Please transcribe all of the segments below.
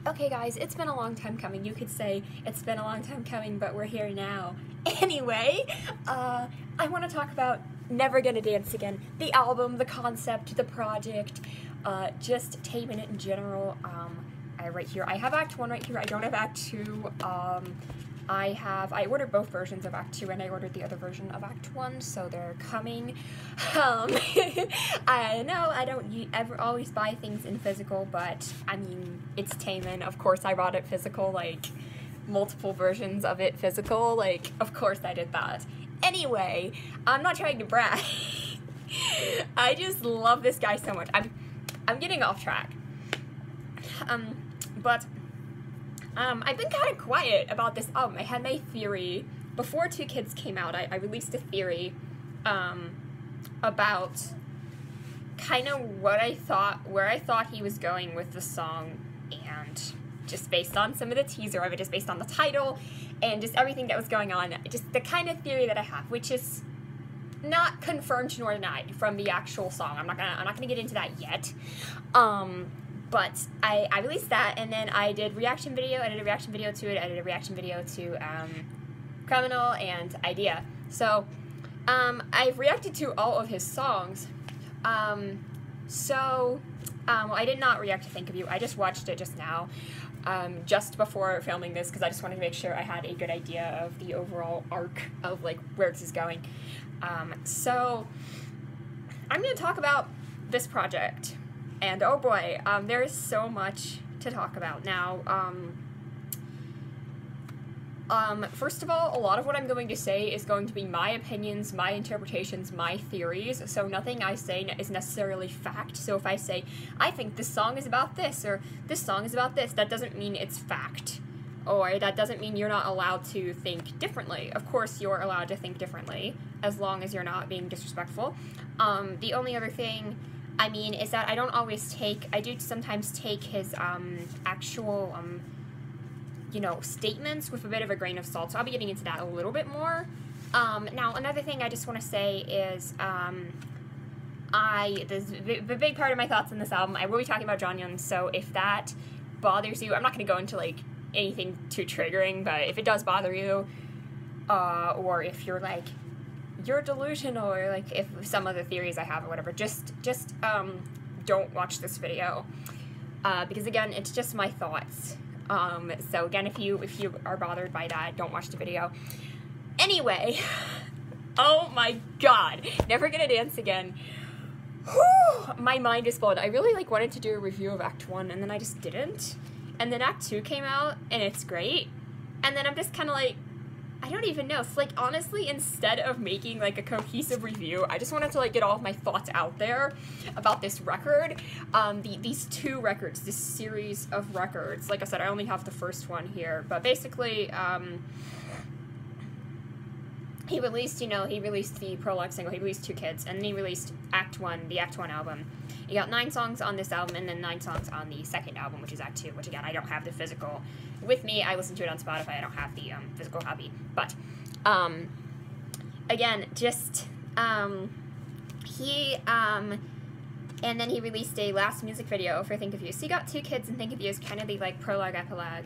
Okay guys, it's been a long time coming. You could say it's been a long time coming, but we're here now. Anyway, I want to talk about Never Gonna Dance Again. The album, the concept, the project, just Taemin in general. Right here, I have Act 1 right here. I don't have Act 2. I ordered both versions of Act 2 and I ordered the other version of Act 1, so they're coming. I know I don't ever always buy things in physical, but I mean, it's Taemin. Of course I bought it physical, like, multiple versions of it physical, like, of course I did that. Anyway, I'm not trying to brag. I just love this guy so much. I'm getting off track. I've been kind of quiet about this album. I had my theory. Before Two Kids came out, I released a theory about kind of what I thought, where I thought he was going with the song, and just based on some of the teaser of it, just based on the title, and just everything that was going on, just the kind of theory that I have, which is not confirmed nor denied from the actual song. I'm not gonna get into that yet. But I released that, and then I did reaction video. I did a reaction video to it. I did a reaction video to Criminal and Idea. So I've reacted to all of his songs. Well, I did not react to Think of You. I just watched it just now, just before filming this, because I just wanted to make sure I had a good idea of the overall arc of like where this is going. So I'm going to talk about this project. And oh boy, there is so much to talk about now. First of all, a lot of what I'm going to say is going to be my opinions, my interpretations, my theories, so nothing I say is necessarily fact. So if I say, I think this song is about this, or this song is about this, that doesn't mean it's fact. Or that doesn't mean you're not allowed to think differently. Of course, you're allowed to think differently, as long as you're not being disrespectful. The only other thing I mean, is that I don't always take, I do sometimes take his, actual, you know, statements with a bit of a grain of salt, so I'll be getting into that a little bit more. Now, another thing I just want to say is, the big part of my thoughts on this album, I will be talking about Jonghyun, so if that bothers you, I'm not going to go into, like, anything too triggering, but if it does bother you, or if you're, like, you're delusional, or like if some other theories I have or whatever, just don't watch this video, because again, it's just my thoughts. So again, if you are bothered by that, don't watch the video. Anyway, oh my god, Never Gonna Dance Again. Whew, my mind is blown. I really like wanted to do a review of Act 1 and then I just didn't. And then Act 2 came out and it's great. And then I'm just kind of like, I don't even know. So, like, honestly, instead of making, like, a cohesive review, I just wanted to, like, get all of my thoughts out there about this record. These two records, this series of records. Like I said, I only have the first one here. But basically, he released, you know, he released the prologue single, he released Two Kids, and then he released Act 1, the Act 1 album. He got 9 songs on this album, and then 9 songs on the second album, which is Act 2, which again, I don't have the physical with me. I listen to it on Spotify, I don't have the physical copy. But, again, just, and then he released a last music video for Think of You. So you got Two Kids and Think of You is kind of the, like, prologue, epilogue.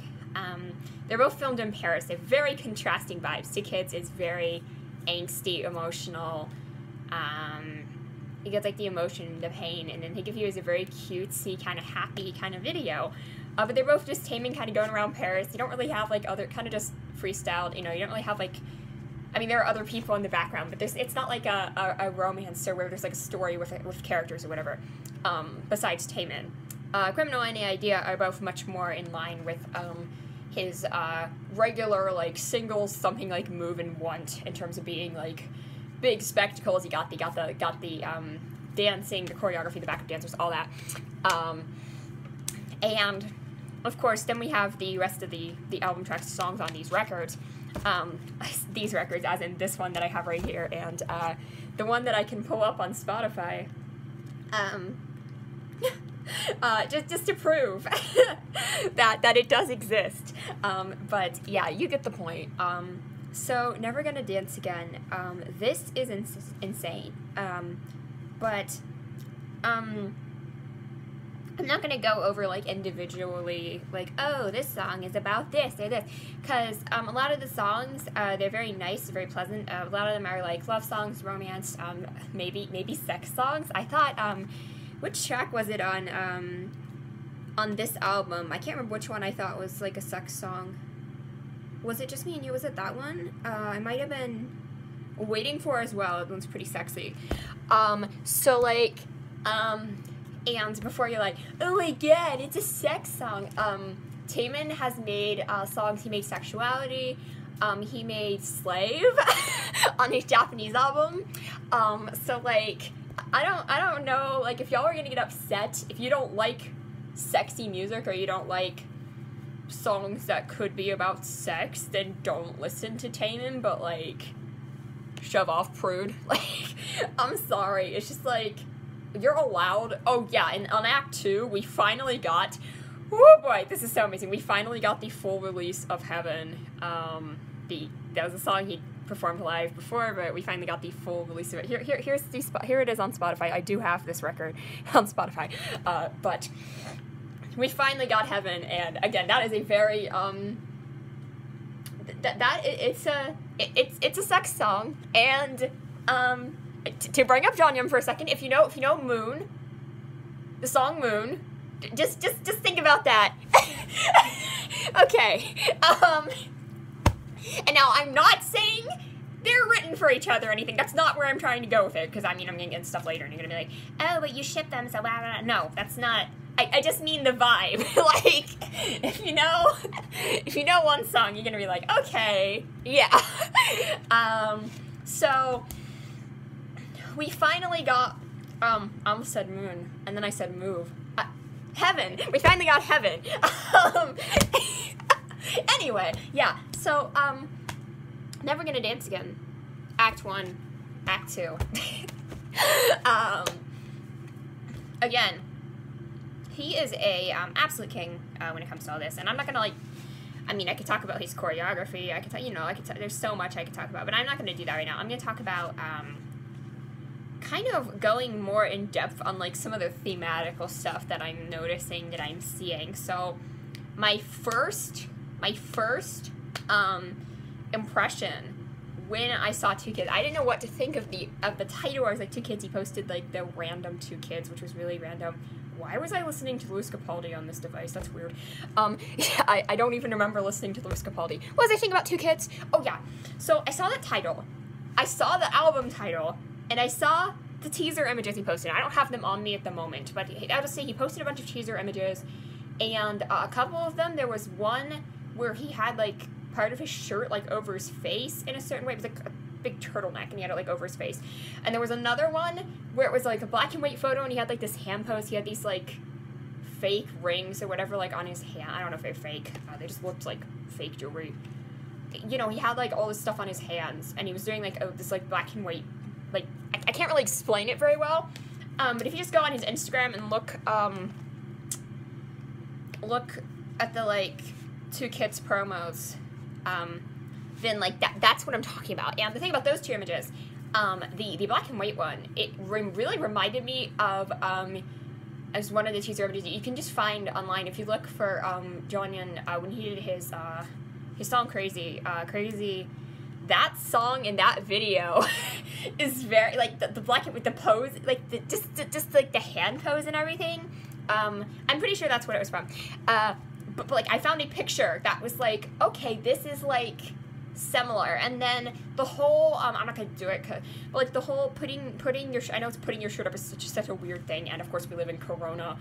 They're both filmed in Paris. They have very contrasting vibes. Two Kids is very angsty, emotional, you get, like, the emotion, the pain, and then Think of You is a very cutesy, kind of happy kind of video. But they're both just Taemin kind of going around Paris. You don't really have, like, other, kind of just freestyled, you know, you don't really have, like, I mean, there are other people in the background, but it's not like a romance or where there's, like, a story with characters or whatever, besides Taemin. Criminal and Idea are both much more in line with, his, regular, like, singles, something like Move and Want, in terms of being, like, big spectacles. You got the dancing, the choreography, the backup dancers, all that. And of course, then we have the rest of the album tracks, songs on these records. These records, as in this one that I have right here, and the one that I can pull up on Spotify. Just to prove that it does exist. But yeah, you get the point. So, Never Gonna Dance Again, this is insane, but, I'm not going to go over, like, individually, like, oh, this song is about this or this, because a lot of the songs, they're very nice, very pleasant. A lot of them are, like, love songs, romance, maybe sex songs. I thought, which track was it on this album? I can't remember which one I thought was, like, a sex song. Was it Just Me and You? Was it that one? I might have been Waiting For as well. That one's pretty sexy. So, like, and before you're like, oh my god, it's a sex song, Taemin has made songs. He made Sexuality, he made Slave on his Japanese album, so, like, I don't know, like, if y'all are gonna get upset if you don't like sexy music or you don't like songs that could be about sex, then don't listen to Taemin, but, like, shove off, prude. Like, I'm sorry, it's just, like, you're allowed. Oh yeah, and on Act 2, we finally got, oh boy, this is so amazing, we finally got the full release of Heaven. That was a song he performed live before, but we finally got the full release of it. Here it is on Spotify. I do have this record on Spotify, but we finally got Heaven, and again, that is a very, it's a sex song, and, to bring up Jonghyun for a second, if you know Moon, the song Moon, just think about that. Okay. And now I'm not saying they're written for each other or anything. That's not where I'm trying to go with it, because I mean, I'm gonna get stuff later and you're gonna be like, oh, but you ship them, so blah, blah, blah. No, that's not. I just mean the vibe. Like, if you know one song, you're gonna be like, okay, yeah. So we finally got, I almost said Moon, and then I said Move. Heaven! We finally got Heaven! Anyway, yeah, so, Never Gonna Dance Again. Act 1, Act 2. Again, he is a, absolute king, when it comes to all this, and I'm not gonna, like, I mean, I could talk about his choreography, I could there's so much I could talk about, but I'm not gonna do that right now. I'm gonna talk about, kind of going more in depth on, like, some of the thematical stuff that I'm noticing, that I'm seeing. So my first impression when I saw Two Kids, I didn't know what to think of the title. I was like, Two Kids, he posted, like, the random Two Kids, which was really random. Why was I listening to Louis Capaldi on this device? That's weird. I don't even remember listening to Louis Capaldi. What was I thinking about Two Kids? Oh yeah, so I saw that title, I saw the album title, and I saw the teaser images he posted. I don't have them on me at the moment, but I'll just say he posted a bunch of teaser images, and a couple of them, there was one where he had, like, part of his shirt, like, over his face in a certain way. It was, like, a big turtleneck, and he had it, like, over his face. And there was another one where it was, like, a black and white photo, and he had, like, this hand pose. He had these, like, fake rings or whatever, like, on his hand. I don't know if they're fake. They just looked like fake jewelry. You know, he had, like, all this stuff on his hands, and he was doing, like, this, like, black and white, like, I can't really explain it very well, but if you just go on his Instagram and look at the, like, Two Kids promos, then, like, that's what I'm talking about. And the thing about those two images, the black and white one, it really reminded me of, as one of the teaser images you can just find online. If you look for, Jonghyun, when he did his song Crazy, that song in that video is very, like, the black and with the pose, like, just like the hand pose and everything. I'm pretty sure that's what it was from. But like, I found a picture that was like, okay, this is, like, similar. And then the whole, I'm not gonna do it, but, like, the whole putting your, I know it's putting your shirt up is such a weird thing, and of course we live in Corona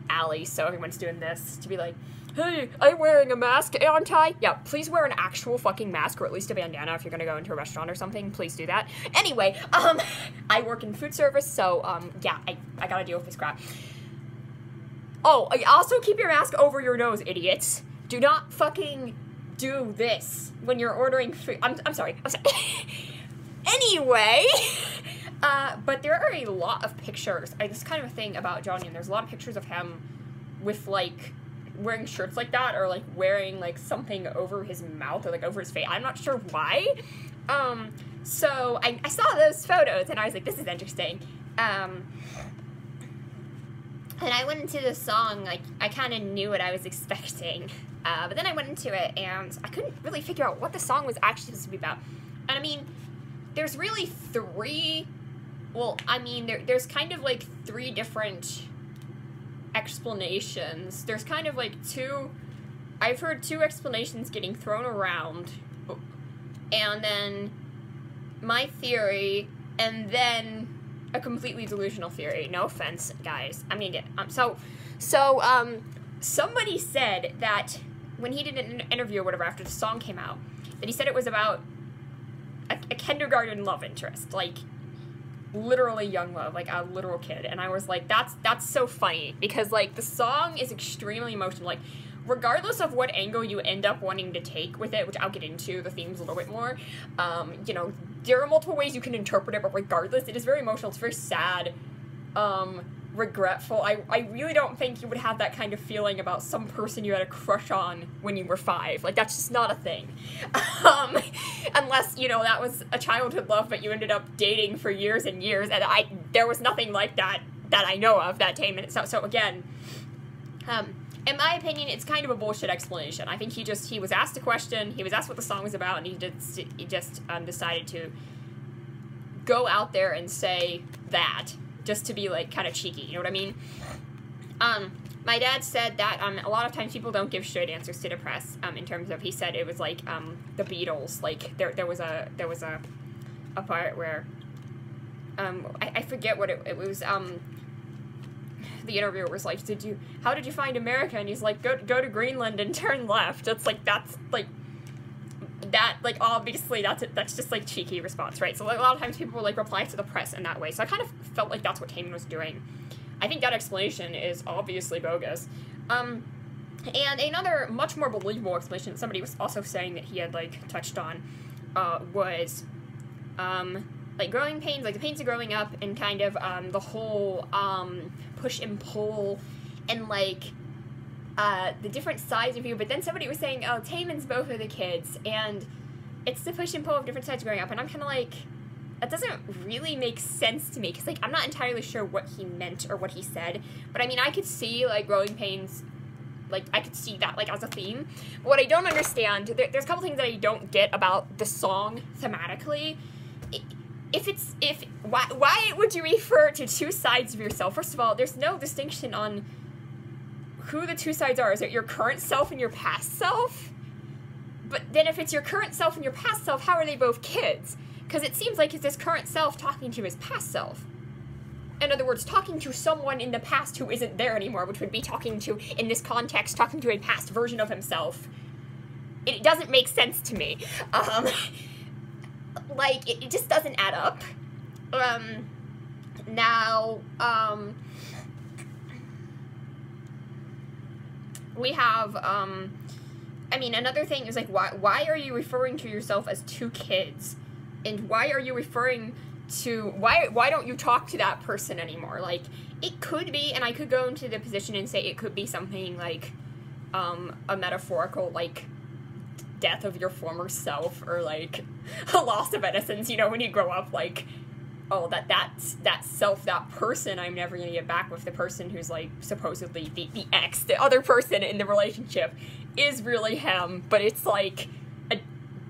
Alley, so everyone's doing this to be like, hey, I'm wearing a mask, aren't I? Yeah, please wear an actual fucking mask, or at least a bandana if you're gonna go into a restaurant or something. Please do that. Anyway, I work in food service, so, yeah, I gotta deal with this crap. Oh, also keep your mask over your nose, idiots. Do not fucking do this when you're ordering food. I'm sorry. Anyway, but there are a lot of pictures. This is kind of a thing about Jonghyun. There's a lot of pictures of him with, like, wearing shirts like that, or, like, wearing, like, something over his mouth or, like, over his face. I'm not sure why. So I saw those photos and I was like, this is interesting. And I went into the song, like, I kind of knew what I was expecting. But then I went into it, and I couldn't really figure out what the song was actually supposed to be about. And I mean, there's really three... Well, I mean, there's kind of, like, three different explanations. There's kind of, like, two... I've heard two explanations getting thrown around. And then my theory, and then a completely delusional theory. No offense, guys. I'm gonna get... somebody said that when he did an interview or whatever after the song came out, that he said it was about a kindergarten love interest, like, literally young love, like a literal kid. And I was like, that's so funny, because, like, the song is extremely emotional. Like, regardless of what angle you end up wanting to take with it, which I'll get into the themes a little bit more, you know, there are multiple ways you can interpret it, but regardless, it is very emotional, it's very sad, regretful. I really don't think you would have that kind of feeling about some person you had a crush on when you were 5. Like, that's just not a thing. Unless, you know, that was a childhood love, but you ended up dating for years and years, and there was nothing like that I know of, that Taemin. So again, in my opinion, it's kind of a bullshit explanation. I think he was asked a question, he was asked what the song was about, and he just decided to go out there and say that, just to be, like, kind of cheeky, you know what I mean? My dad said that, a lot of times people don't give straight answers to the press, in terms of, he said it was like, the Beatles, like, there was a part where, I forget what it was, the interviewer was like, how did you find America? And he's like, go to Greenland and turn left. It's like, that's, like, that, like, obviously, that's just, like, cheeky response, right? So, like, a lot of times people will, like, reply to the press in that way. So I kind of felt like that's what Taemin was doing. I think that explanation is obviously bogus. And another much more believable explanation that somebody was also saying that he had, like, touched on, was, like, growing pains, like, the pains of growing up, and kind of, the whole, push and pull, and, like, the different sides of you. But then somebody was saying, oh, Taemin's both of the kids, and it's the push and pull of different sides growing up, and I'm kind of like, that doesn't really make sense to me, because, like, I'm not entirely sure what he meant or what he said, but I mean, I could see, like, growing pains, like, I could see that, like, as a theme. But what I don't understand, there's a couple things that I don't get about the song thematically. Why would you refer to two sides of yourself? First of all, there's no distinction on who the two sides are. Is it your current self and your past self? But then if it's your current self and your past self, how are they both kids? Because it seems like it's this current self talking to his past self. In other words, talking to someone in the past who isn't there anymore, which would be talking to, in this context, talking to a past version of himself. It doesn't make sense to me. Like, it just doesn't add up. We have, I mean, another thing is, like, why are you referring to yourself as two kids? And why are you referring to, why don't you talk to that person anymore? Like, it could be, and I could go into the position and say it could be something like, a metaphorical, like, death of your former self, or, like, a loss of innocence, you know, when you grow up, like, oh, that self, that person I'm never gonna get back with, the person who's, like, supposedly the ex, the other person in the relationship, is really him, but it's, like, a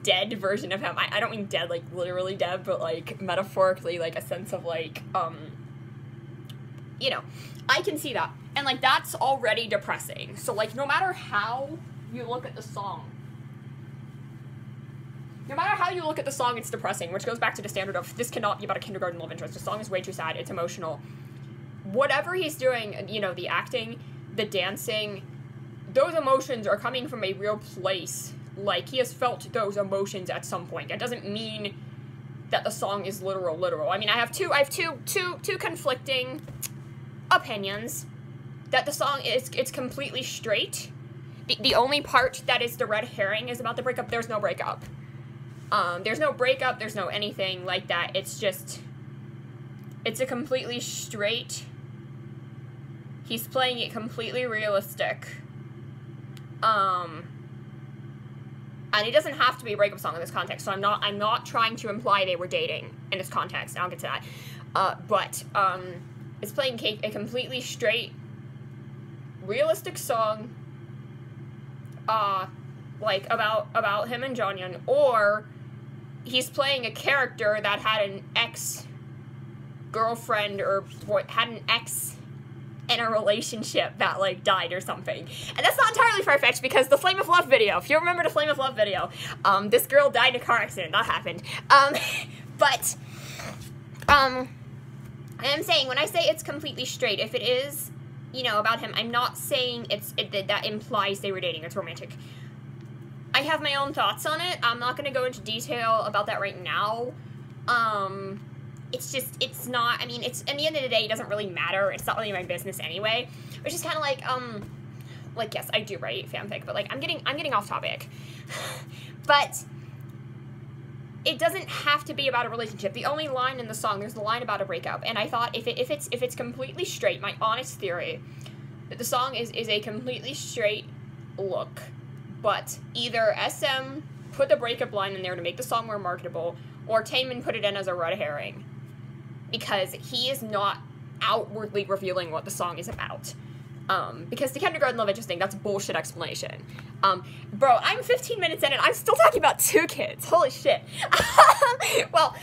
dead version of him. I don't mean dead, like, literally dead, but, like, metaphorically, like, a sense of, like, you know, I can see that. And, like, that's already depressing. So, like, no matter how you look at the song, it's depressing, which goes back to the standard of, this cannot be about a kindergarten love interest. The song is way too sad, it's emotional. Whatever he's doing, you know, the acting, the dancing, those emotions are coming from a real place. Like, he has felt those emotions at some point. That doesn't mean that the song is literal. I mean, I have two conflicting opinions. That the song it's completely straight. The only part that is the red herring is about the breakup. There's no breakup. There's no breakup, there's no anything like that. It's just, it's a completely straight, he's playing it completely realistic. And it doesn't have to be a breakup song in this context, so I'm not trying to imply they were dating in this context, and I'll get to that. But it's playing a completely straight realistic song, like, about him and Jonghyun, or he's playing a character that had an ex-girlfriend or had an ex in a relationship that, like, died or something. And that's not entirely far-fetched, because the Flame of Love video, if you remember the Flame of Love video, this girl died in a car accident. That happened. But I am saying, when I say it's completely straight, if it is, you know, about him, I'm not saying that implies they were dating. It's romantic. I have my own thoughts on it. I'm not going to go into detail about that right now. It's just, it's not, I mean, it's, at the end of the day, it doesn't really matter. It's not really my business anyway. It's just kind of like, yes, I do write fanfic, but, like, I'm getting off topic. But it doesn't have to be about a relationship. The only line in the song, there's the line about a breakup, and I thought if it's completely straight, my honest theory, that the song is a completely straight look, but either SM put the breakup line in there to make the song more marketable, or Taemin put it in as a red herring, because he is not outwardly revealing what the song is about. Because the kindergarten love interest thing, that's a bullshit explanation. Bro, I'm 15 minutes in and I'm still talking about 2 kids. Holy shit. Well,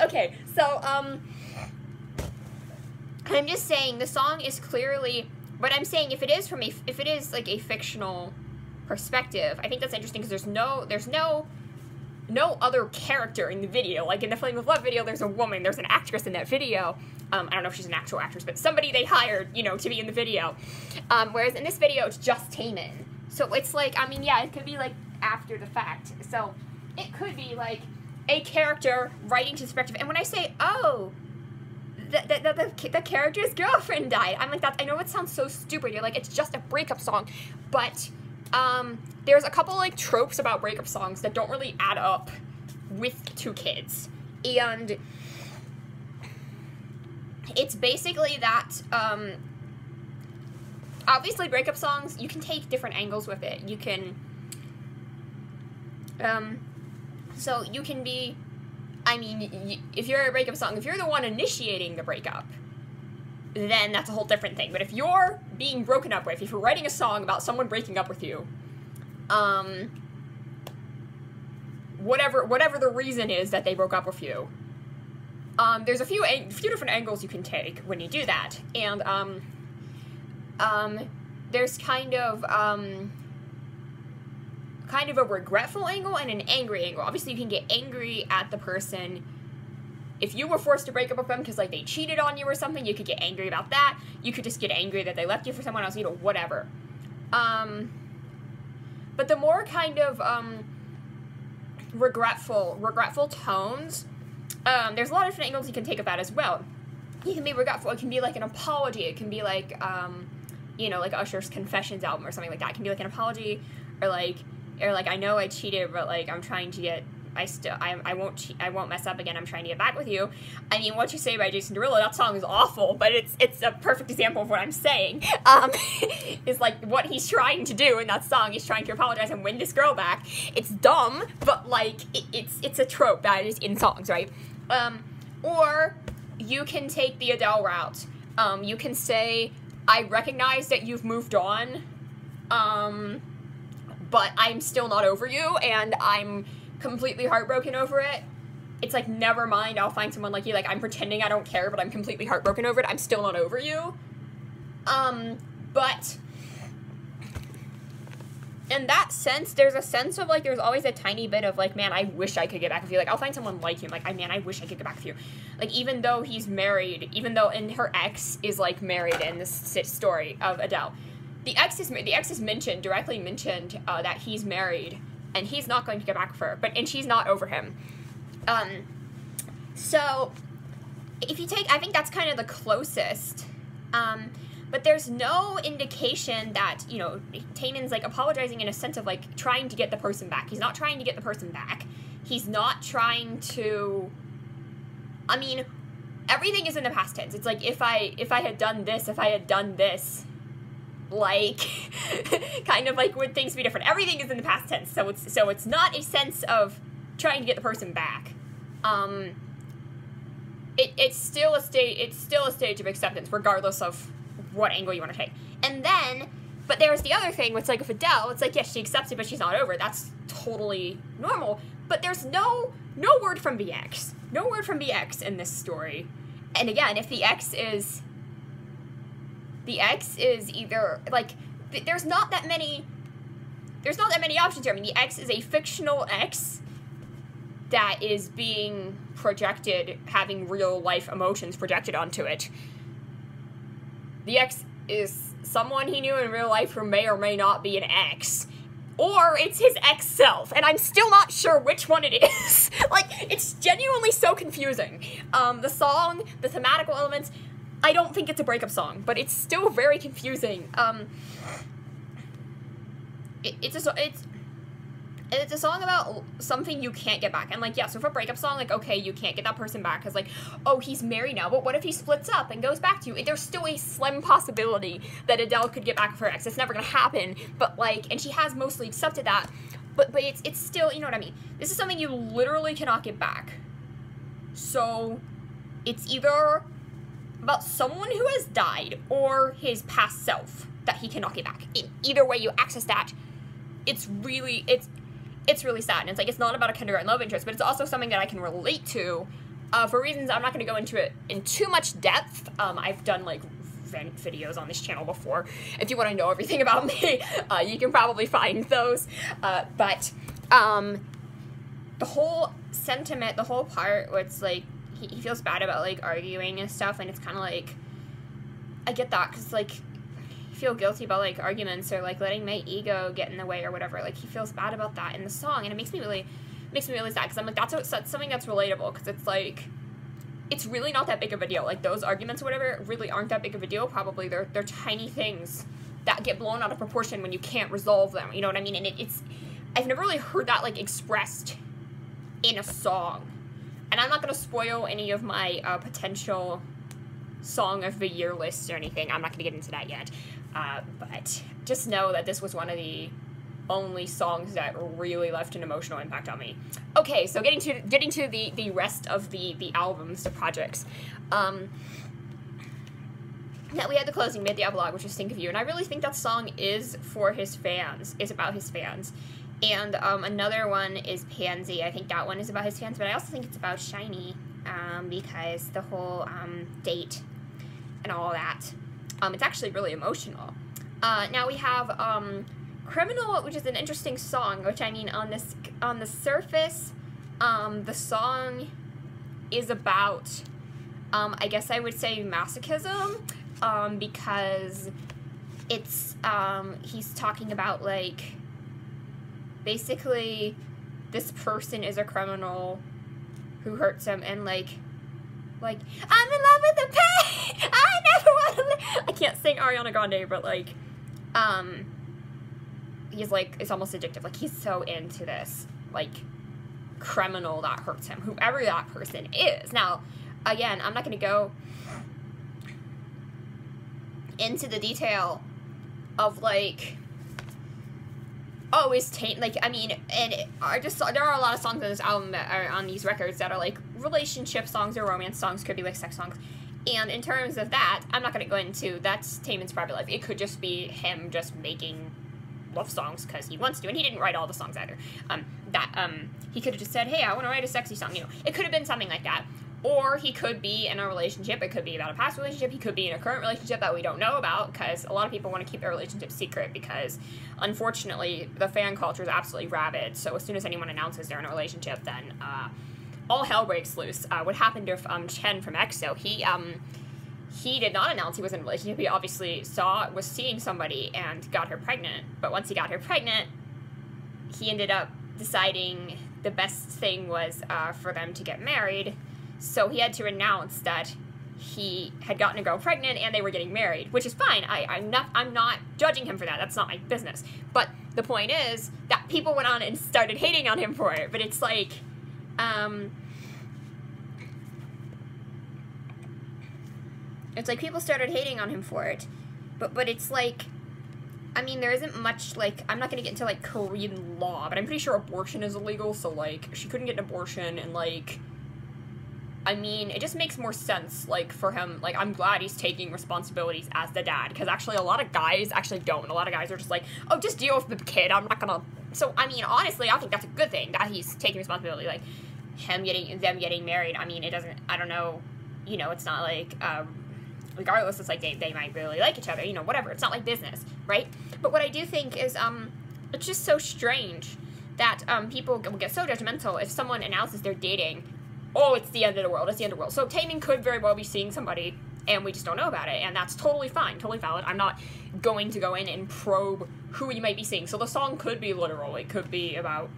okay, so, I'm just saying the song is clearly, but I'm saying if it is like a fictional perspective, I think that's interesting, because there's no other character in the video. Like, in the Flame of Love video, there's a woman, there's an actress in that video. I don't know if she's an actual actress, but somebody they hired, you know, to be in the video. Whereas in this video, it's just Taemin. So it's like, I mean, yeah, it could be, like, after the fact. So it could be, like, a character writing to perspective. And when I say, oh, the character's girlfriend died, I'm like, I know it sounds so stupid. You're like, it's just a breakup song. But there's a couple, like, tropes about breakup songs that don't really add up with 2 kids. And it's basically that, obviously breakup songs, you can take different angles with it. You can, so you can be, I mean, if you're a breakup song, if you're the one initiating the breakup, then that's a whole different thing. But if you're being broken up with, if you're writing a song about someone breaking up with you, whatever the reason is that they broke up with you, there's a few different angles you can take when you do that. And, there's kind of a regretful angle and an angry angle. Obviously, you can get angry at the person. If you were forced to break up with them because, like, they cheated on you or something, you could get angry about that. You could just get angry that they left you for someone else, you know, whatever. But the more kind of, regretful tones, there's a lot of different angles you can take of that as well. You can be regretful. It can be like an apology. It can be like, you know, like Usher's Confessions album or something like that. It can be like an apology, or like I know I cheated, but, like, I'm trying to get, I won't mess up again. I'm trying to get back with you. I mean, What You Say by Jason Derulo, that song is awful, but it's a perfect example of what I'm saying. Is like what he's trying to do in that song. He's trying to apologize and win this girl back. It's dumb, but, like, it's a trope that is in songs, right? Or you can take the Adele route. You can say, I recognize that you've moved on, but I'm still not over you, and I'm completely heartbroken over it. It's like, never mind, I'll find someone like you. Like, I'm pretending I don't care, but I'm completely heartbroken over it. I'm still not over you. But in that sense, there's a sense of, like, there's always a tiny bit of, like, man, I wish I could get back with you. Like, I'll find someone like you. I'm like, man, I wish I could get back with you. Like, even though he's married, and her ex is, like, married in this story of Adele, the ex is directly mentioned that he's married, and he's not going to get back with her, and she's not over him. So, if you take, I think that's kind of the closest, but there's no indication that, you know, Taemin's, like, apologizing in a sense of, like, trying to get the person back. He's not trying to get the person back. He's not trying to, I mean, everything is in the past tense. It's like, if I had done this, like, kind of like, would things be different? Everything is in the past tense, so it's not a sense of trying to get the person back. It's still a stage of acceptance, regardless of what angle you want to take. And then But there's the other thing, which, like, with Adele, it's like, yes, she accepts it, but she's not over it. That's totally normal. But there's no word from the ex. No word from the ex in this story. And again, if the ex is either, like, there's not that many options here. I mean, the ex is a fictional ex that is being projected, having real life emotions projected onto it. The ex is someone he knew in real life who may or may not be an ex. Or it's his ex-self, and I'm still not sure which one it is. Like, it's genuinely so confusing. The song, the thematical elements, I don't think it's a breakup song, but it's still very confusing. It's a song about something you can't get back. And, like, yeah, so for a breakup song, like, okay, you can't get that person back because, like, oh, he's married now, but what if he splits up and goes back to you? There's still a slim possibility that Adele could get back with her ex. It's never gonna happen, but, like, and she has mostly accepted that, but it's still, you know what I mean? This is something you literally cannot get back. So, it's either about someone who has died or his past self that he cannot get back. In either way you access that, it's really sad. And it's like, it's not about a kindergarten love interest, but it's also something that I can relate to for reasons I'm not going to go into it in too much depth. I've done, like, videos on this channel before. If you want to know everything about me, you can probably find those. But the whole sentiment, the whole part where it's like, he feels bad about, like, arguing and stuff, and it's kind of like, I get that, because, like, feel guilty about, like, arguments or, like, letting my ego get in the way or whatever. Like, he feels bad about that in the song, and it makes me really sad, because I'm like, that's something that's relatable, because it's like, it's really not that big of a deal. Like, those arguments or whatever really aren't that big of a deal. Probably they're tiny things that get blown out of proportion when you can't resolve them, you know what I mean? And it's I've never really heard that, like, expressed in a song. And I'm not going to spoil any of my potential Song of the Year lists or anything. I'm not going to get into that yet. But just know that this was one of the only songs that really left an emotional impact on me. Okay, so getting to the rest of the albums, the projects. Yeah, we had the closing, we had the epilogue, which was Think of You, and I really think that song is for his fans, is about his fans. And another one is Pansy. I think that one is about his fans, but I also think it's about Shiny, because the whole date and all that. It's actually really emotional. Now we have Criminal, which is an interesting song, which, I mean, on the surface, the song is about, I guess I would say, masochism, because it's, he's talking about, like, basically, this person is a criminal who hurts him, and, like, I'm in love with the pain! I never want to live! I can't sing Ariana Grande, but, like, he's, like, it's almost addictive. Like, he's so into this, like, criminal that hurts him, whoever that person is. Now, again, I'm not going to go into the detail of, like, oh, is Taemin, like, I mean, and there are a lot of songs on this album that are on these records that are, like, relationship songs or romance songs, could be, like, sex songs. And in terms of that, I'm not going to go into, that's Taemin's private life. It could just be him just making love songs because he wants to, and he didn't write all the songs either. He could have just said, hey, I want to write a sexy song, you know. It could have been something like that. Or he could be in a relationship. It could be about a past relationship. He could be in a current relationship that we don't know about, because a lot of people want to keep their relationship secret because, unfortunately, the fan culture is absolutely rabid. So as soon as anyone announces they're in a relationship, then all hell breaks loose. What happened to Chen from EXO? He did not announce he was in a relationship. He obviously was seeing somebody and got her pregnant. But once he got her pregnant, he ended up deciding the best thing was for them to get married. So he had to announce that he had gotten a girl pregnant and they were getting married, which is fine. I'm not judging him for that. That's not my business. But the point is that people went on and started hating on him for it. But it's like, people started hating on him for it. But it's like, I mean, there isn't much, like, I'm not going to get into, like, Korean law, but I'm pretty sure abortion is illegal. So, like, she couldn't get an abortion, and, like, I mean, it just makes more sense, like, for him, like, I'm glad he's taking responsibilities as the dad, because actually a lot of guys actually don't. A lot of guys are just like, oh, just deal with the kid, I'm not gonna, so, I mean, honestly, I think that's a good thing, that he's taking responsibility, like, them getting married, I mean, it doesn't, I don't know, you know, it's not like, regardless, it's like, they might really like each other, you know, whatever, it's not like business, right? But what I do think is, it's just so strange that, people will get so judgmental if someone announces they're dating. Oh, it's the end of the world, it's the end of the world. So Taemin could very well be seeing somebody, and we just don't know about it, and that's totally fine, totally valid. I'm not going to go in and probe who he might be seeing. So the song could be literal, it could be about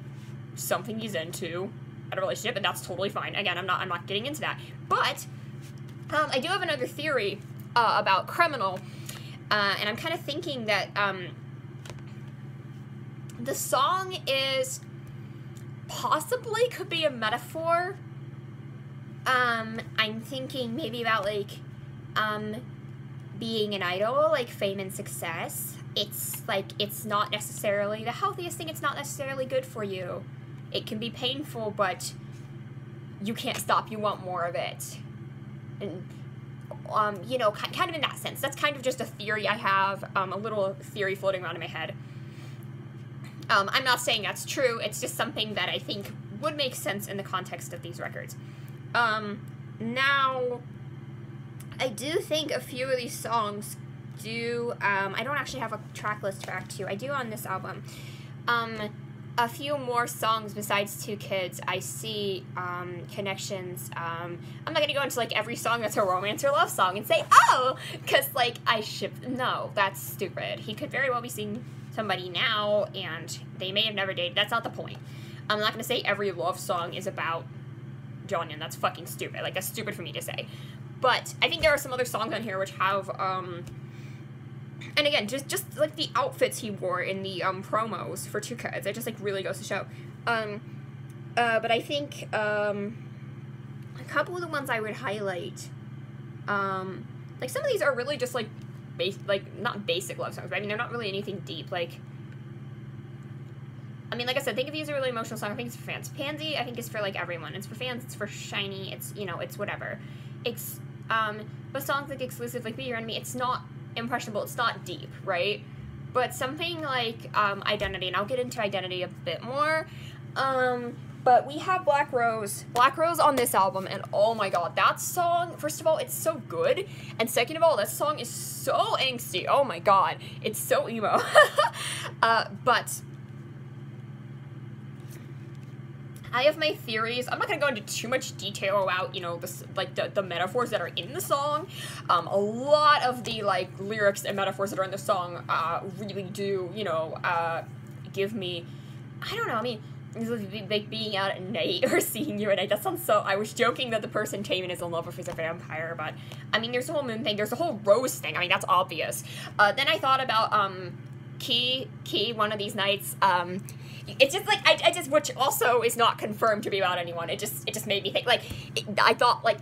something he's into at a relationship, and that's totally fine. Again, I'm not getting into that. But, I do have another theory, about Criminal, and I'm kind of thinking that, the song is possibly could be a metaphor. I'm thinking maybe about, like, being an idol, like, fame and success. It's, like, it's not necessarily the healthiest thing, it's not necessarily good for you. It can be painful, but you can't stop, you want more of it. And, you know, kind of in that sense. That's kind of just a theory I have, a little theory floating around in my head. I'm not saying that's true, it's just something that I think would make sense in the context of these records. Now, I do think a few of these songs do, I don't actually have a track list for Act 2, I do on this album, a few more songs besides Two Kids, I see, connections, I'm not gonna go into, like, every song that's a romance or love song and say, oh, because, like, no, that's stupid. He could very well be seeing somebody now, and they may have never dated, that's not the point. I'm not gonna say every love song is about Jonghyun, that's fucking stupid, like, that's stupid for me to say. But I think there are some other songs on here which have, and again, just like the outfits he wore in the, promos for Two Kids, it just, like, really goes to show. But I think, a couple of the ones I would highlight, like, some of these are really just, like, not basic love songs, but I mean, they're not really anything deep, like, I mean, like I said, think of these as a really emotional song. I think it's for fans. Pansy, I think, is for, like, everyone. It's for fans, it's for SHINee, it's, you know, it's whatever. It's, but songs like Exclusive, like Be Your Enemy, it's not impressionable, it's not deep, right? But something like, Identity, and I'll get into Identity a bit more, but we have Black Rose on this album, and oh my god, that song, first of all, it's so good, and second of all, that song is so angsty, oh my god, it's so emo. But I have my theories. I'm not going to go into too much detail about, you know, this, like, the metaphors that are in the song. A lot of the, like, lyrics and metaphors that are in the song really do, you know, give me, I don't know, I mean, like, being out at night or seeing you at night, that sounds so, I was joking that the person Taemin is in love with is a vampire, but, I mean, there's the whole moon thing, there's the whole rose thing, I mean, that's obvious. Then I thought about, Key, one of these nights, it's just, like, I just, which also is not confirmed to be about anyone, it just made me think, like, I thought, like,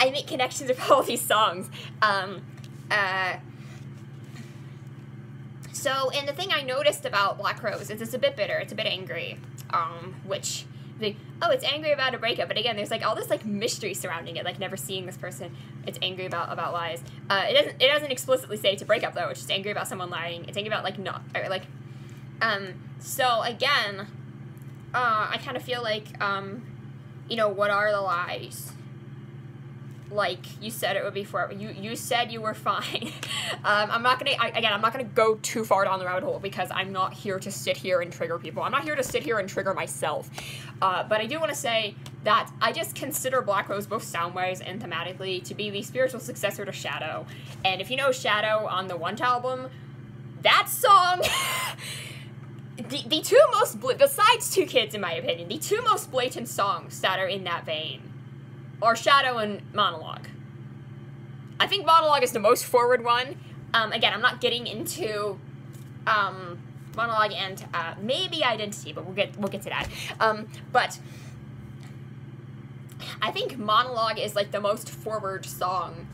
I make connections with all these songs, so, and the thing I noticed about Black Rose is it's a bit bitter, it's a bit angry, which, like, oh, it's angry about a breakup, but again, there's, like, all this, like, mystery surrounding it, like, never seeing this person, it's angry about lies, it doesn't explicitly say it's a breakup, though, it's just angry about someone lying, it's angry about, like, not, or, like, so, again, I kind of feel like, you know, what are the lies? Like, you said it would be forever. You said you were fine. I'm not gonna go too far down the rabbit hole because I'm not here to sit here and trigger people. I'm not here to sit here and trigger myself. But I do want to say that I just consider Black Rose both sound-wise and thematically to be the spiritual successor to Shadow. And if you know Shadow on the Want album, that song... the two most, besides Two Kids in my opinion, the two most blatant songs that are in that vein are Shadow and Monologue. I think Monologue is the most forward one. Again, I'm not getting into Monologue and maybe Identity, but we'll get to that. But I think Monologue is, like, the most forward song.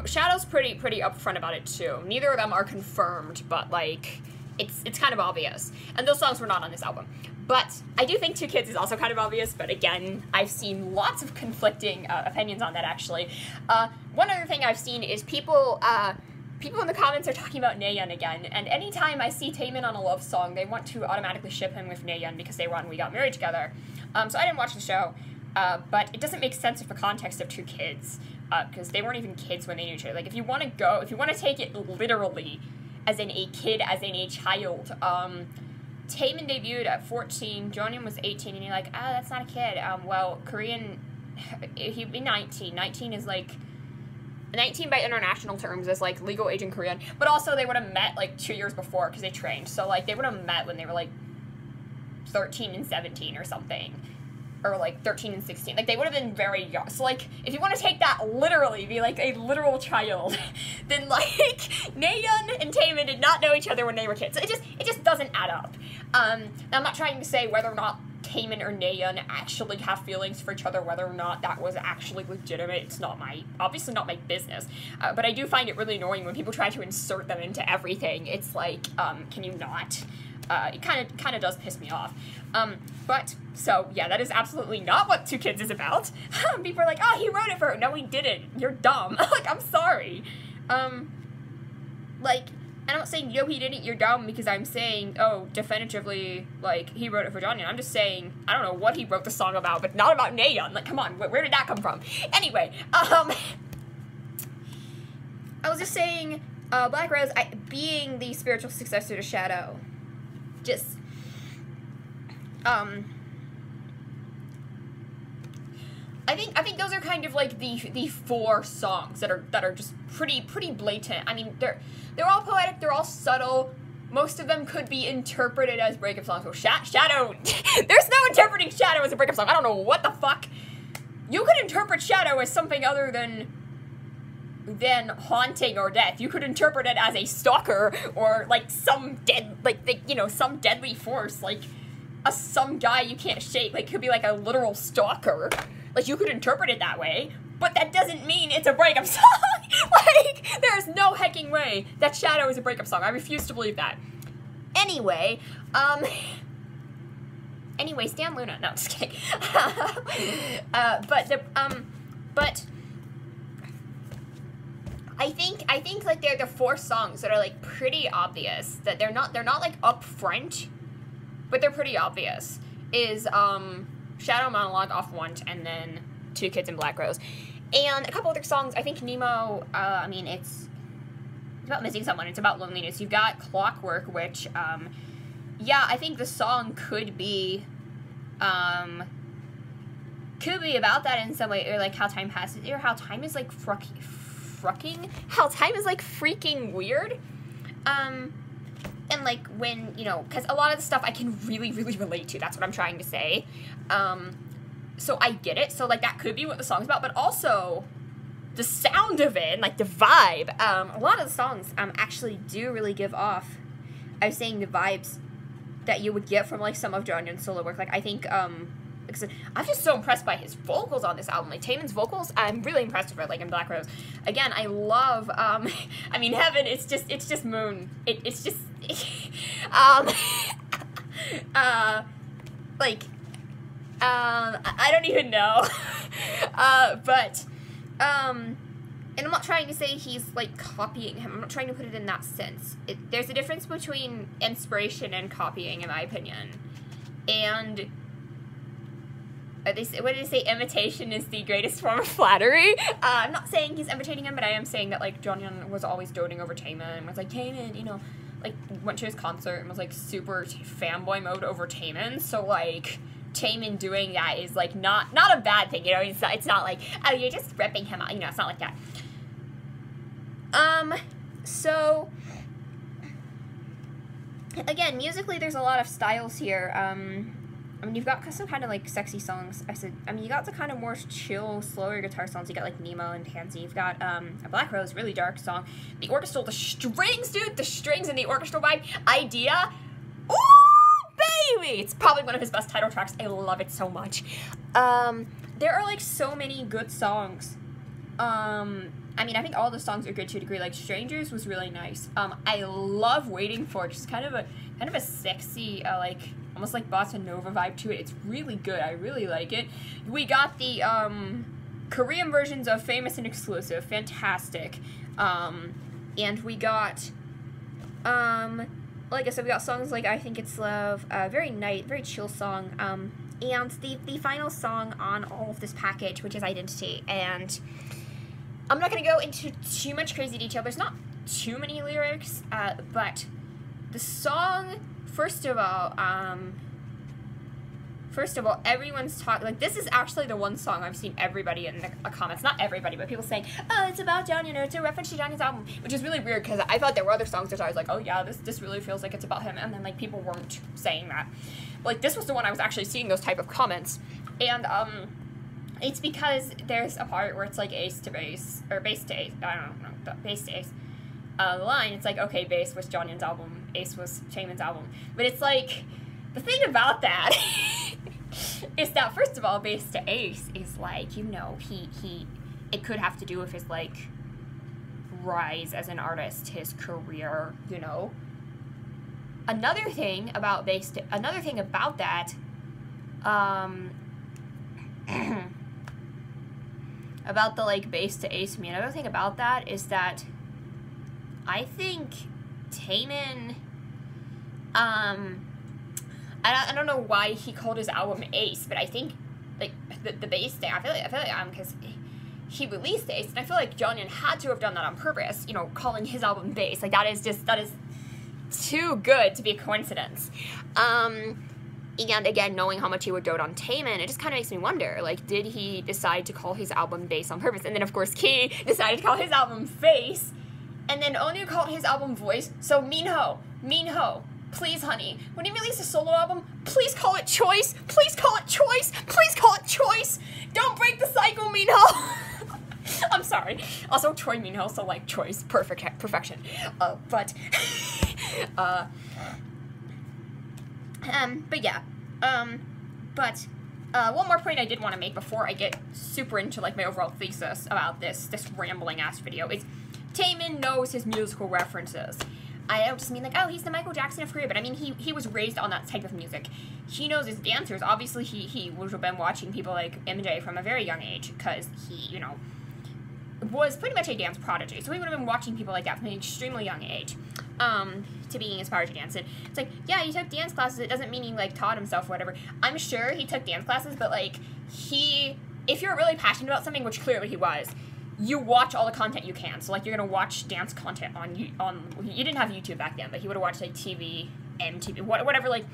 Shadow's pretty upfront about it too. Neither of them are confirmed, but, like, it's kind of obvious. And those songs were not on this album. But I do think Two Kids is also kind of obvious, but again, I've seen lots of conflicting opinions on that, actually. One other thing I've seen is people in the comments are talking about Nayeon again, and anytime I see Taemin on a love song, they want to automatically ship him with Nayeon because they won We Got Married Together. So I didn't watch the show, but it doesn't make sense with the context of Two Kids, because they weren't even kids when they knew each other. Like, if you want to take it literally, as in a kid, as in a child, Taemin debuted at 14, Jonghyun was 18, and you're like, that's not a kid. Well, Korean, he'd be 19. 19 is like, 19 by international terms is like legal age in Korean, but also they would have met like 2 years before because they trained. So like they would have met when they were like 13 and 17 or something, or like 13 and 16. Like they would have been very young. So like if you want to take that literally, be like a literal child, then like Nayeon and Taemin did not know each other when they were kids. So it just doesn't add up. Now I'm not trying to say whether or not Taemin or Nayeon actually have feelings for each other, whether or not that was actually legitimate. It's not obviously not my business, but I do find it really annoying when people try to insert them into everything. It's like, can you not? It kind of does piss me off. But, so, yeah, that is absolutely not what Two Kids is about. People are like, oh, he wrote it for her. No, he didn't. You're dumb. Like, I'm sorry. Like, I'm not saying, yo, he didn't, you're dumb, because I'm saying, oh, definitively, like, he wrote it for Jonghyun. I'm just saying, I don't know what he wrote the song about, but not about Nayeon. Like, come on, where did that come from? Anyway, I was just saying, Black Rose, being the spiritual successor to Shadow, just, I think those are kind of like the 4 songs that are just pretty blatant. I mean, they're all poetic, they're all subtle. Most of them could be interpreted as breakup songs. So Shadow, there's no interpreting Shadow as a breakup song. I don't know what the fuck. You could interpret Shadow as something other than haunting or death. You could interpret it as a stalker or like some some deadly force, like some guy you can't shake. Like, could be like a literal stalker. Like, you could interpret it that way, but that doesn't mean it's a breakup song. Like, there's no hecking way that Shadow is a breakup song. I refuse to believe that. Anyway, Stan Luna. No, just kidding. But I think like they're the 4 songs that are like pretty obvious, that they're not like up front, but they're pretty obvious. Is Shadow Monologue off Want, and then Two Kids and Black Rose. And a couple other songs. I think Nemo, I mean, it's about missing someone. It's about loneliness. You've got Clockwork, which, yeah, I think the song could be about that in some way, or like how time passes, or how time is like how time is like freaking weird. And like when, you know, because a lot of the stuff I can really relate to. That's what I'm trying to say. So I get it. So like that could be what the song's about, but also the sound of it and like the vibe. A lot of the songs actually do really give off, I was saying, the vibes that you would get from like some of Jonghyun's solo work. Like I think I'm just so impressed by his vocals on this album. Like Taemin's vocals, I'm really impressed with it. Like in Black Rose, again, I love. I mean, Heaven. It's just Moon. It's just like I don't even know. But and I'm not trying to say he's like copying him. I'm not trying to put it in that sense. There's a difference between inspiration and copying, in my opinion. And what did they say? Imitation is the greatest form of flattery. I'm not saying he's imitating him, but I am saying that like Jonghyun was always doting over Taemin and was like, Taemin, you know, like went to his concert and was like super fanboy mode over Taemin. So like Taemin doing that is like not a bad thing, you know. It's not like, oh, you're just ripping him out, you know. It's not like that. So again, musically, there's a lot of styles here. I mean, you've got some kind of, like, sexy songs. You got the kind of more chill, slower guitar songs. You got, like, Nemo and Pansy. You've got, a Black Rose, really dark song. The orchestral, the strings, dude! The strings and the orchestral vibe. Idea. Ooh, baby! It's probably one of his best title tracks. I love it so much. There are, like, so many good songs, I mean, I think all the songs are good to a degree. Like Strangers was really nice. I love Waiting For It. Just kind of a sexy, like almost like bossa nova vibe to it. It's really good. I really like it. We got the Korean versions of Famous and Exclusive. Fantastic. And we got like I said, we got songs like I Think It's Love, very chill song. And the final song on all of this package, which is Identity. And I'm not going to go into too much crazy detail. There's not too many lyrics, but the song, first of all, everyone's talking, like, this is actually the one song I've seen everybody in the comments, not everybody, but people saying, oh, it's about Johnny, it's a reference to Johnny's album, which is really weird, because I thought there were other songs that I was like, oh yeah, this really feels like it's about him, and then, like, people weren't saying that. But, like, this was the one I was actually seeing those type of comments, and, it's because there's a part where it's like ace to bass, or bass to ace, I don't know, bass to ace. The line, it's like, okay, bass was Johnny's album, ace was Taemin's album. But it's like, the thing about that is that, first of all, bass to ace is like, you know, it could have to do with his, like, rise as an artist, his career, you know. Another thing about that, about the, like, bass to ace me. Another thing about that is that I think Taemin, I don't know why he called his album Ace, but I think, like, the bass thing, I feel like, because he released Ace, and I feel like Jonghyun had to have done that on purpose, you know, calling his album Bass. Like, that is too good to be a coincidence. And again, knowing how much he would dote on Taemin, it just kind of makes me wonder, like, did he decide to call his album Bass on purpose? And then, of course, Key decided to call his album Face, and then Onu called his album Voice. So, Minho, please, honey, when you release a solo album, please call it Choice. Please call it Choice. Please call it Choice. Don't break the cycle, Minho. I'm sorry. Also, Choi Minho, so, like, Choice, perfection. But yeah, one more point I did want to make before I get super into, like, my overall thesis about this rambling-ass video is Taemin knows his musical references. I don't just mean, like, oh, he's the Michael Jackson of Korea, but I mean, he was raised on that type of music. He knows his dancers. Obviously, he would have been watching people like MJ from a very young age, because he, you know, was pretty much a dance prodigy. So he would have been watching people like that from an extremely young age, to being inspired to dance. And it's like, yeah, he took dance classes. It doesn't mean he, like, taught himself or whatever. I'm sure he took dance classes, but, like, if you're really passionate about something, which clearly he was, you watch all the content you can. So, like, you're gonna watch dance content on you didn't have YouTube back then, but he would have watched, like, TV, MTV, whatever, like,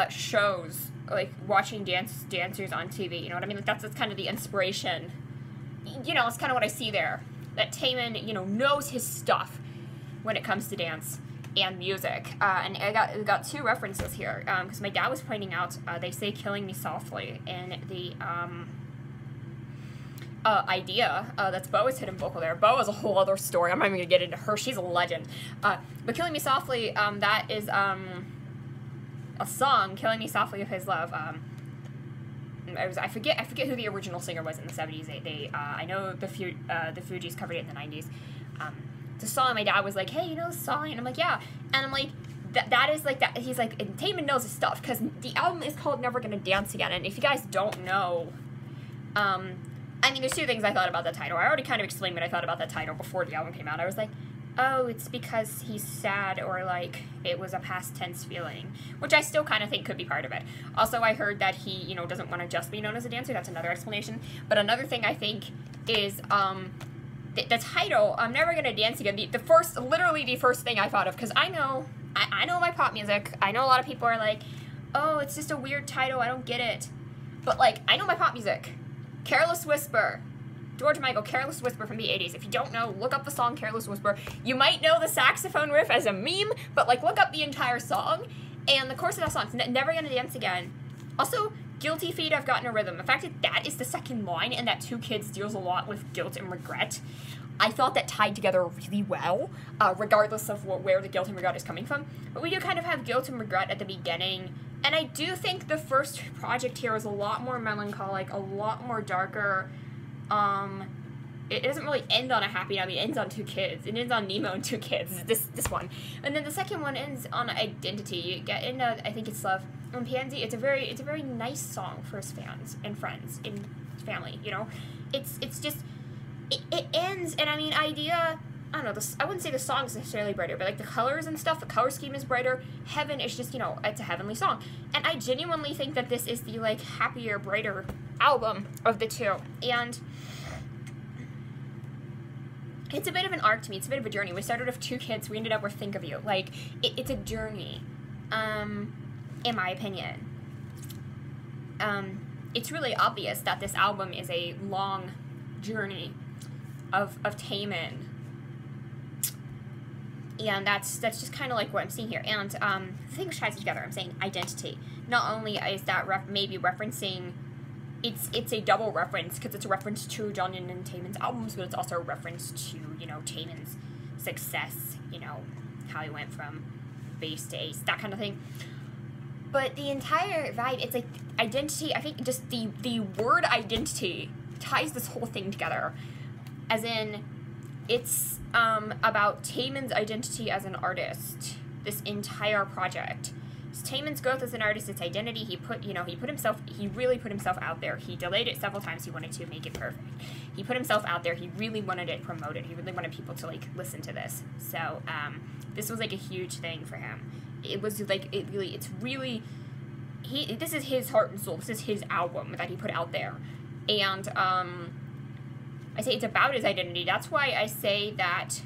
shows, like, watching dancers on TV, you know what I mean? Like, that's kind of the inspiration. You know, it's kind of what I see there. That Taemin, you know, knows his stuff when it comes to dance and music. And I got two references here, because my dad was pointing out, they say Killing Me Softly in the, idea, that's Boa's hidden vocal there. Boa is a whole other story. I'm not even gonna get into her. She's a legend. But Killing Me Softly, that is, a song, Killing Me Softly of His Love. I forget who the original singer was in the 70s. I know the Fugees covered it in the 90s. It's a song. My dad was like, hey, you know this song? And I'm like, yeah. And I'm like, that is like that. He's like, and Taemin knows his stuff, because the album is called Never Gonna Dance Again. And if you guys don't know, I mean, there's two things I thought about that title. I already kind of explained what I thought about that title before the album came out. I was like, oh, it's because he's sad, or, like, it was a past tense feeling, which I still kind of think could be part of it. Also, I heard that he, you know, doesn't want to just be known as a dancer. That's another explanation. But another thing I think is, the title, I'm Never Gonna Dance Again, literally the first thing I thought of, because I know my pop music. I know a lot of people are like, oh, it's just a weird title, I don't get it. But, like, I know my pop music. Careless Whisper. George Michael, Careless Whisper from the 80s. If you don't know, look up the song Careless Whisper. You might know the saxophone riff as a meme, but, like, look up the entire song. And the chorus of that song, Never Gonna Dance Again. Also, Guilty Feet, I've Gotten a Rhythm. The fact that that is the second line, and that Two Kids deals a lot with guilt and regret, I thought that tied together really well, regardless of where the guilt and regret is coming from. But we do kind of have guilt and regret at the beginning, and I do think the first project here is a lot more melancholic, a lot more darker, it doesn't really end on a happy note. It ends on 2 kids. It ends on Nemo and 2 kids. This one, and then the second one ends on identity. You get into, I think it's love. And Pansy, it's a very nice song for his fans and friends and family. You know, it's just it ends, and I mean, idea. I don't know. I wouldn't say the song is necessarily brighter, but like the colors and stuff, the color scheme is brighter. Heaven is just, you know, it's a heavenly song, and I genuinely think that this is the like happier, brighter album of the 2, and. It's a bit of an arc to me. It's a bit of a journey. We started with 2 kids. We ended up with Think of You. Like, it's a journey, in my opinion. It's really obvious that this album is a long journey of Taemin. And that's just kind of like what I'm seeing here. And the things ties together. I'm saying identity. Not only is that maybe referencing... It's a double reference, because it's a reference to Jeongyeon and Taemin's albums, but it's also a reference to, you know, Taemin's success, you know, how he went from base to ace, that kind of thing. But the entire vibe, it's like identity, I think just the word identity ties this whole thing together. As in, it's about Taemin's identity as an artist, this entire project. Taemin's growth as an artist, its identity, he really put himself out there. He delayed it several times. He wanted to make it perfect. He put himself out there. He really wanted it promoted. He really wanted people to, like, listen to this. So, this was, like, a huge thing for him. It was, like, this is his heart and soul. This is his album that he put out there. And, I say it's about his identity. That's why I say that,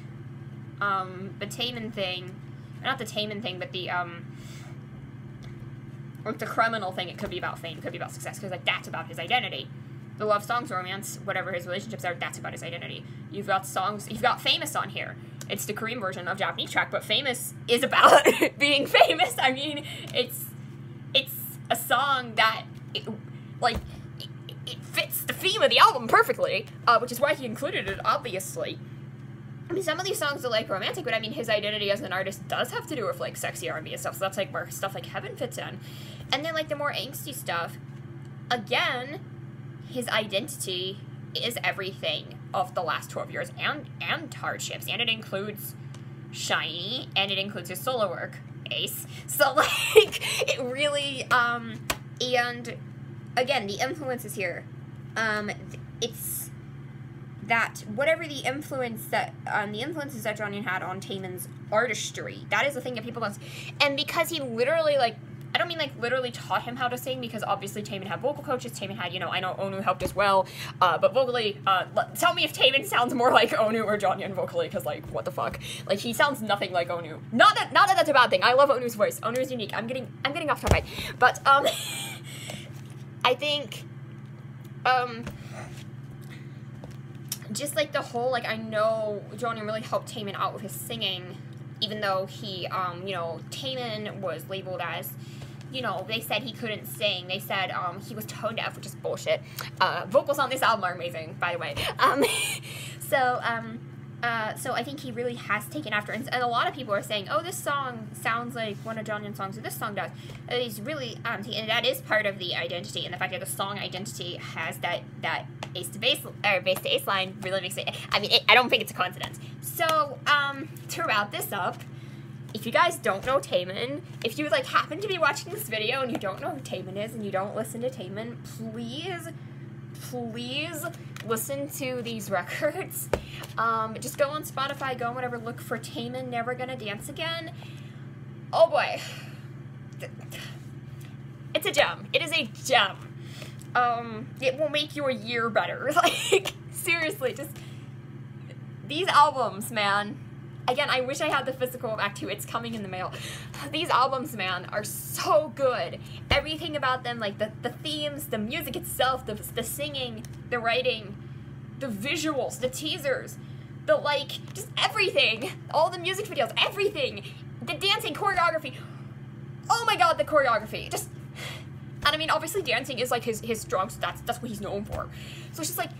the Taemin thing, not the Taemin thing, but the, like the criminal thing, it could be about fame, it could be about success, because, like, that's about his identity. The love songs, romance, whatever his relationships are, that's about his identity. You've got Famous on here. It's the Korean version of Japanese track, but Famous is about being famous. I mean, it's a song that, it fits the theme of the album perfectly, which is why he included it, obviously. I mean, some of these songs are, like, romantic, but, I mean, his identity as an artist does have to do with, like, sexy R&B and stuff, so that's, like, where stuff like Heaven fits in. And then, like, the more angsty stuff, again, his identity is everything of the last 12 years, and hardships, and it includes Shiny, and it includes his solo work, Ace. So, like, it really, and, again, the influences here, it's... that whatever the influences that Jeongyeon had on Taemin's artistry, that is the thing that people don't. And because he literally, like, I don't mean, like, literally taught him how to sing, because obviously Taemin had vocal coaches. Taemin had, you know, I know Onu helped as well, but vocally, tell me if Taemin sounds more like Onu or Jeongyeon vocally, because, like, what the fuck? Like, he sounds nothing like Onu. Not that that's a bad thing. I love Onu's voice. Onu is unique. I'm getting off topic, but I think just, like, the whole, like, I know Jeongyeon really helped Taemin out with his singing, even though he, you know, Taemin was labeled as, you know, they said he couldn't sing. They said, he was tone deaf, which is bullshit. Vocals on this album are amazing, by the way. So I think he really has taken after, and a lot of people are saying, oh, this song sounds like one of Jeongyeon's songs, or this song does. He's really, and that is part of the identity, and the fact that the song identity has that ace to base, or base to ace line really makes it, I mean, I don't think it's a coincidence. So, to wrap this up, if you guys don't know Taemin, if you, like, happen to be watching this video and you don't know who Taemin is and you don't listen to Taemin, please listen to these records. Just go on Spotify, go on whatever, look for Taemin, Never Gonna Dance Again. Oh boy. It's a gem. It is a gem. It will make your year better. Like, seriously, just, these albums, man. Again, I wish I had the physical of Act 2. It's coming in the mail. These albums, man, are so good. Everything about them, like the themes, the music itself, the singing, the writing, the visuals, the teasers, the, like, just everything. All the music videos, everything. The dancing, choreography. Oh my god, the choreography. Just, and I mean, obviously dancing is, like, his strong, that's what he's known for. So it's just, like,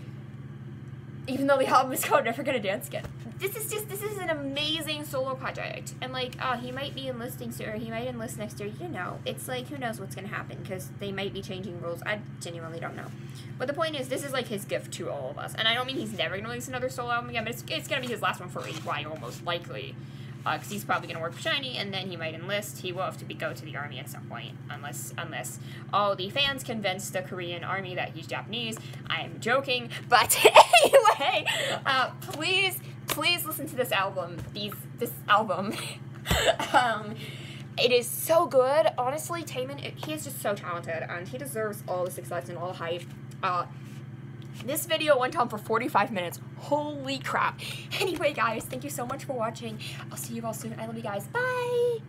even though the album is called Never Gonna Dance Again, this is an amazing solo project, and like, he might be enlisting soon, or he might enlist next year, you know, it's like, who knows what's gonna happen, because they might be changing rules. I genuinely don't know. But the point is, this is like his gift to all of us, and I don't mean he's never gonna release another solo album again, but it's gonna be his last one for a while, most likely, because he's probably gonna work for Shiny, and then he might enlist. He will have to go to the army at some point, unless all the fans convince the Korean army that he's Japanese. I am joking, but anyway, please listen to this album. This album. It is so good. Honestly, Taemin, he is just so talented, and he deserves all the success and all the hype. This video went on for 45 minutes. Holy crap. Anyway, guys, thank you so much for watching. I'll see you all soon. I love you guys. Bye!